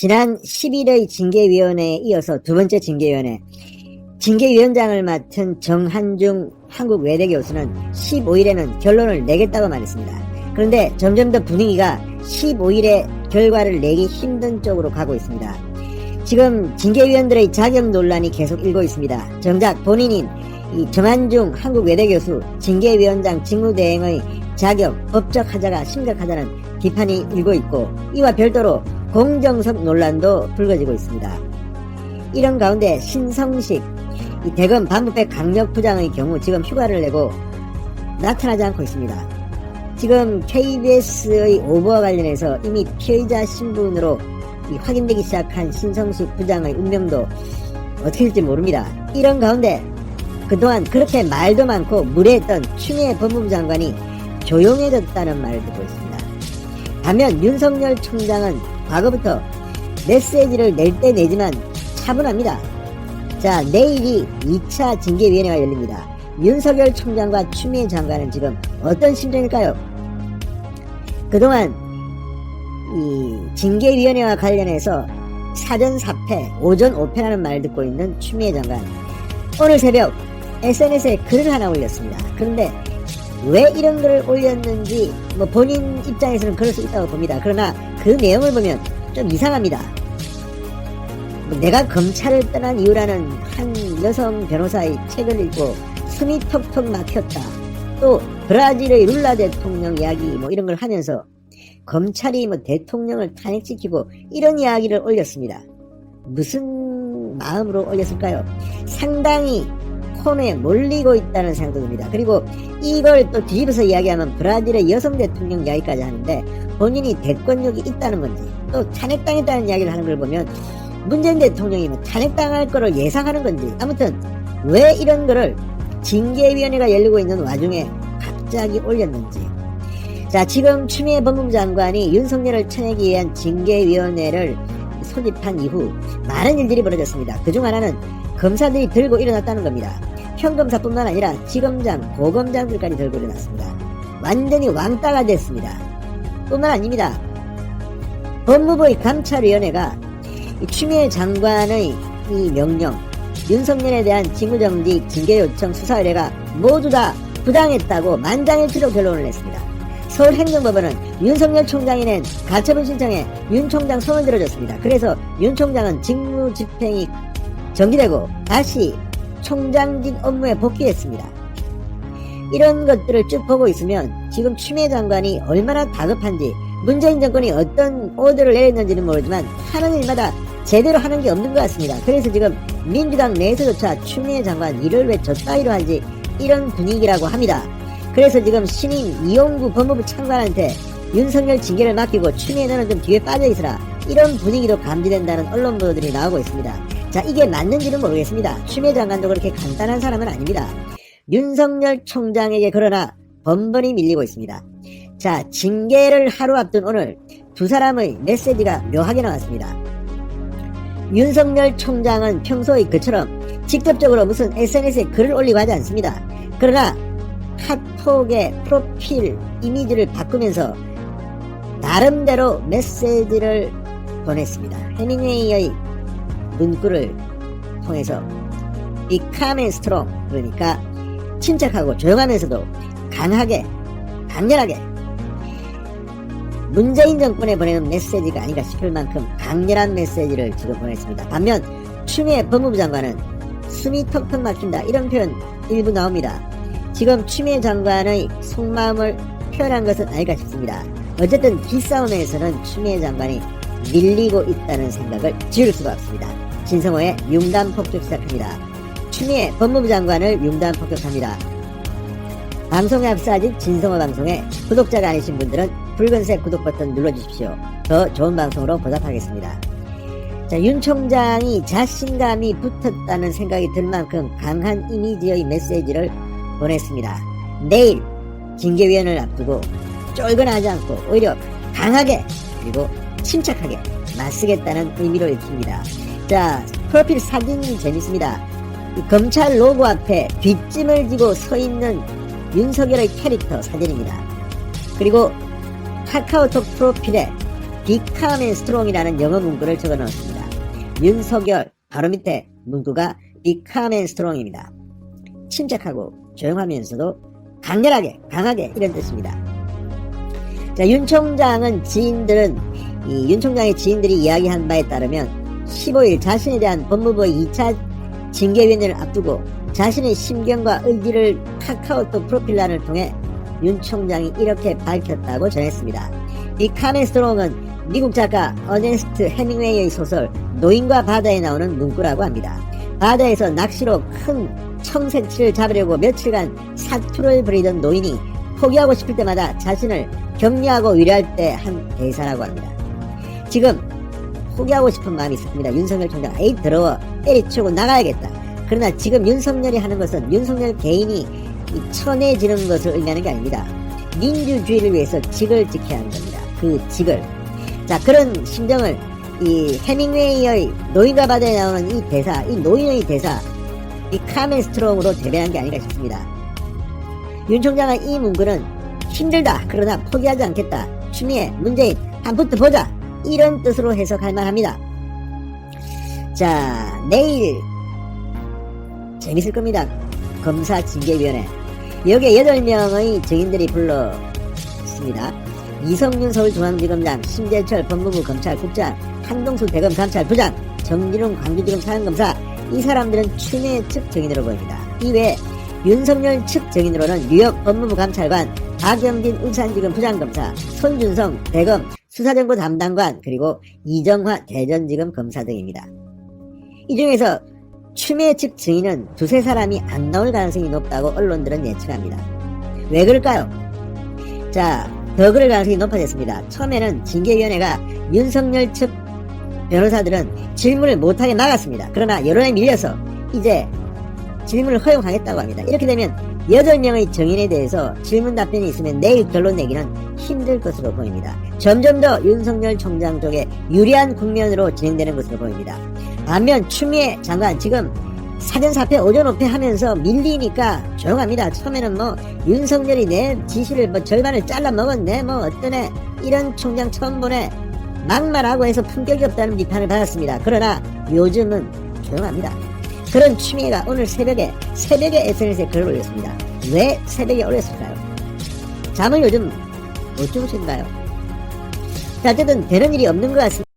지난 10일의 징계위원회에 이어서 두 번째 징계위원회, 징계위원장을 맡은 정한중 한국외대교수는 15일에는 결론을 내겠다고 말했습니다. 그런데 점점 더 분위기가 15일에 결과를 내기 힘든 쪽으로 가고 있습니다. 지금 징계위원들의 자격 논란이 계속 일고 있습니다. 정작 본인인 이 정한중 한국외대교수 징계위원장 직무대행의 자격, 법적 하자가 심각하다는 비판이 일고 있고, 이와 별도로 공정성 논란도 불거지고 있습니다. 이런 가운데 신성식 이 대검 반부패 강력부장의 경우 지금 휴가를 내고 나타나지 않고 있습니다. 지금 KBS의 오보와 관련해서 이미 피의자 신분으로 확인되기 시작한 신성식 부장의 운명도 어떻게 될지 모릅니다. 이런 가운데 그동안 그렇게 말도 많고 무례했던 추미애 법무부 장관이 조용해졌다는 말을 듣고 있습니다. 반면 윤석열 총장은 과거부터 메시지를 낼 때 내지만 차분합니다. 자, 내일이 2차 징계위원회가 열립니다. 윤석열 총장과 추미애 장관은 지금 어떤 심정일까요? 그동안 이 징계위원회와 관련해서 사전 사패, 오전 오패라는 말을 듣고 있는 추미애 장관, 오늘 새벽 SNS에 글을 하나 올렸습니다. 그런데 왜 이런 글을 올렸는지 본인 입장에서는 그럴 수 있다고 봅니다. 그러나 그 내용을 보면 좀 이상합니다. 내가 검찰을 떠난 이유라는 한 여성 변호사의 책을 읽고 숨이 턱턱 막혔다. 또 브라질의 룰라 대통령 이야기 이런 걸 하면서 검찰이 대통령을 탄핵시키고 이런 이야기를 올렸습니다. 무슨 마음으로 올렸을까요? 상당히 콤에 몰리고 있다는 생각도 듭니다. 그리고 이걸 또 뒤집어서 이야기하면 브라질의 여성 대통령 이야기까지 하는데 본인이 대권력이 있다는 건지, 또 탄핵당했다는 이야기를 하는 걸 보면 문재인 대통령이 탄핵당할 거를 예상하는 건지, 아무튼 왜 이런 거를 징계위원회가 열리고 있는 와중에 갑자기 올렸는지. 자, 지금 추미애 법무부 장관이 윤석열을 쳐내기 위한 징계위원회를 소집한 이후 많은 일들이 벌어졌습니다. 그중 하나는 검사들이 들고 일어났다는 겁니다. 평검사뿐만 아니라 지검장, 고검장들까지 들고 일어났습니다. 완전히 왕따가 됐습니다. 뿐만 아닙니다. 법무부의 감찰위원회가 추미애 장관의 이 명령, 윤석열에 대한 직무정지, 징계요청, 수사의뢰가 모두 다 부당했다고 만장일치로 결론을 냈습니다. 서울행정법원은 윤석열 총장이 낸 가처분 신청에 윤 총장 손을 들어줬습니다. 그래서 윤 총장은 직무집행이 정지되고 다시 총장직 업무에 복귀했습니다. 이런 것들을 쭉 보고 있으면 지금 추미애 장관이 얼마나 다급한지, 문재인 정권이 어떤 오더를 내렸는지는 모르지만 하는 일마다 제대로 하는 게 없는 것 같습니다. 그래서 지금 민주당 내에서조차 추미애 장관 일을 왜 저따위로 하지, 이런 분위기라고 합니다. 그래서 지금 신임 이용구 법무부 장관한테 윤석열 징계를 맡기고 추미애 너는 좀 뒤에 빠져있으라, 이런 분위기도 감지된다는 언론 보도들이 나오고 있습니다. 자, 이게 맞는지는 모르겠습니다. 추미애 장관도 그렇게 간단한 사람은 아닙니다. 윤석열 총장에게 그러나 번번이 밀리고 있습니다. 자, 징계를 하루 앞둔 오늘 두 사람의 메시지가 묘하게 나왔습니다. 윤석열 총장은 평소의 그처럼 직접적으로 무슨 SNS에 글을 올리고 하지 않습니다. 그러나 카톡의 프로필 이미지를 바꾸면서 나름대로 메시지를 보냈습니다. 해밍웨이의 문구를 통해서 Be calm and strong, 그러니까 침착하고 조용하면서도 강하게, 강렬하게, 문재인 정권에 보내는 메시지가 아닌가 싶을 만큼 강렬한 메시지를 지금 보냈습니다. 반면 추미애 법무부 장관은 숨이 턱턱 막힌다, 이런 표현 일부 나옵니다. 지금 추미애 장관의 속마음을 표현한 것은 아닐까 싶습니다. 어쨌든 기싸움에서는 추미애 장관이 밀리고 있다는 생각을 지울 수가 없습니다. 진성호의 융단 폭격 시작합니다. 추미애 법무부 장관을 융단 폭격합니다. 방송에 앞서 아직 진성호 방송에 구독자가 아니신 분들은 붉은색 구독 버튼 눌러주십시오. 더 좋은 방송으로 보답하겠습니다. 자, 윤 총장이 자신감이 붙었다는 생각이 들 만큼 강한 이미지의 메시지를 보냈습니다. 내일 징계위원회를 앞두고 쫄거나하지 않고 오히려 강하게 그리고 침착하게 맞서겠다는 의미로 읽힙니다. 자, 프로필 사진이 재밌습니다. 검찰 로고 앞에 뒷짐을 지고 서 있는 윤석열의 캐릭터 사진입니다. 그리고 카카오톡 프로필에 Become Strong이라는 영어 문구를 적어 넣었습니다. 윤석열 바로 밑에 문구가 Become Strong입니다. 침착하고 조용하면서도 강렬하게 강하게 이런 뜻입니다. 자, 윤 총장의 지인들이 이야기한 바에 따르면 15일 자신에 대한 법무부의 2차 징계위원회를 앞두고 자신의 심경과 의지를 카카오톡 프로필란을 통해 윤 총장이 이렇게 밝혔다고 전했습니다. Become Strong은 미국 작가 어네스트 해밍웨이의 소설 노인과 바다에 나오는 문구라고 합니다. 바다에서 낚시로 큰 청새치를 잡으려고 며칠간 사투를 벌이던 노인이 포기하고 싶을 때마다 자신을 격려하고 위로할 때 한 대사라고 합니다. 지금 포기하고 싶은 마음이 있습니다. 윤석열 총장, 에이 더러워, 때리치고 나가야겠다. 그러나 지금 윤석열이 하는 것은 윤석열 개인이 천해지는 것을 의미하는 게 아닙니다. 민주주의를 위해서 직을 지켜야 하는 겁니다. 그 직을. 자, 그런 심정을 이 해밍웨이의 노인과 바다에 나오는 이 대사, 이 노인의 대사, 이 카멘 스트롱으로 대변한 게 아닌가 싶습니다. 윤 총장의 이 문구는 힘들다, 그러나 포기하지 않겠다, 추미애, 문재인 한번 붙어보자, 이런 뜻으로 해석할 만합니다. 자, 내일 재밌을 겁니다. 검사 징계위원회. 여기에 8명의 증인들이 불렀습니다. 이성윤 서울중앙지검장, 심재철 법무부 검찰국장, 한동수 대검 감찰부장, 정진웅 광주지검 사장검사, 이 사람들은 추미애 측 증인으로 보입니다. 이외에 윤석열 측 증인으로는 뉴욕 법무부 감찰관, 박영진 울산지검 부장검사, 손준성 대검 수사정보 담당관, 그리고 이정화 대전지검 검사 등입니다. 이 중에서 추미애 측 증인은 두세 사람이 안 나올 가능성이 높다고 언론들은 예측합니다. 왜 그럴까요? 자, 더 그럴 가능성이 높아졌습니다. 처음에는 징계위원회가 윤석열 측 변호사들은 질문을 못하게 막았습니다. 그러나 여론에 밀려서 이제 질문을 허용하겠다고 합니다. 이렇게 되면 8명의 증인에 대해서 질문 답변이 있으면 내일 결론 내기는 힘들 것으로 보입니다. 점점 더 윤석열 총장 쪽에 유리한 국면으로 진행되는 것으로 보입니다. 반면 추미애 장관 지금 사전사패 오전오패 하면서 밀리니까 조용합니다. 처음에는 윤석열이 내 지시를 절반을 잘라 먹었네, 어떠네, 이런 총장 처음 보네, 막말하고 해서 품격이 없다는 비판을 받았습니다. 그러나 요즘은 조용합니다. 그런 추미애가 오늘 새벽에 SNS에 글을 올렸습니다. 왜 새벽에 올렸을까요? 잠을 요즘 못 주무신가요? 자, 어쨌든 되는 일이 없는 것 같습니다.